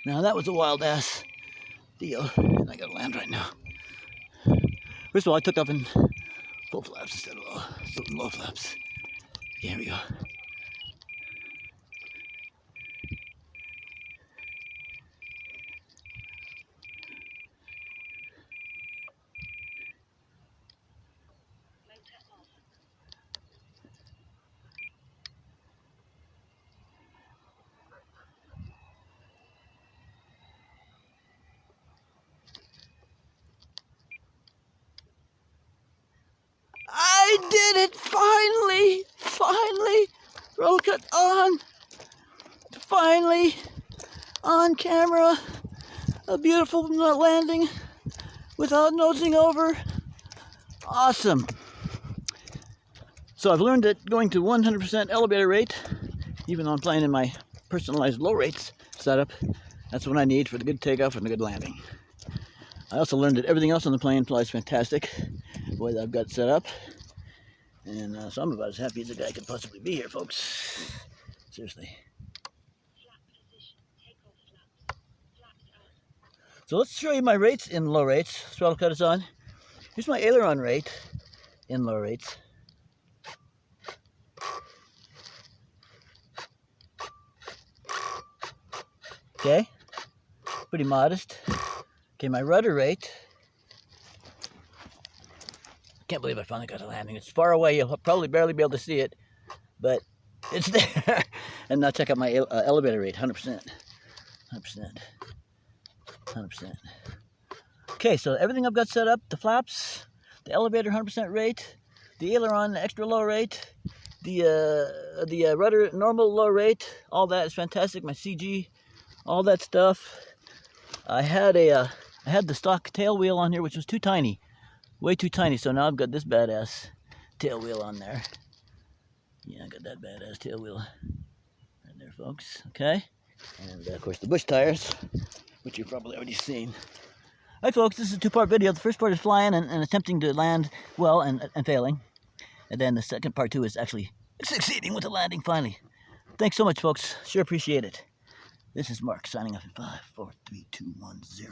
Now that was a wild ass deal, and I gotta land right now. First of all, I took off in full flaps instead of low flaps. Okay, here we go. I did it! Finally! Roll cut on! Finally! On camera! A beautiful landing without nosing over. Awesome! So I've learned that going to 100% elevator rate, even though I'm flying in my personalized low rates setup, that's what I need for the good takeoff and the good landing. I also learned that everything else on the plane flies fantastic, the way that I've got it set up. And so I'm about as happy as a guy could possibly be here, folks. Seriously. So let's show you my rates in low rates. Throttle cut is on. Here's my aileron rate in low rates. Okay, pretty modest. Okay, my rudder rate. I can't believe I finally got a landing. It's far away. You'll probably barely be able to see it, but it's there. And now check out my elevator rate, 100%. 100%. Okay, so everything I've got set up, the flaps, the elevator 100% rate, the aileron extra low rate, the rudder normal low rate, all that is fantastic. My CG, all that stuff. I had the stock tail wheel on here, which was too tiny, way too tiny. So now I've got this badass tail wheel on there. Yeah, I got that badass tail wheel right there, folks. Okay, and of course the bush tires, which you've probably already seen. Hi, folks. This is a two-part video. The first part is flying and attempting to land well and failing, and then the second part too is actually succeeding with the landing finally. Thanks so much, folks. Sure appreciate it. This is Mark signing off in 5, 4, 3, 2, 1, 0.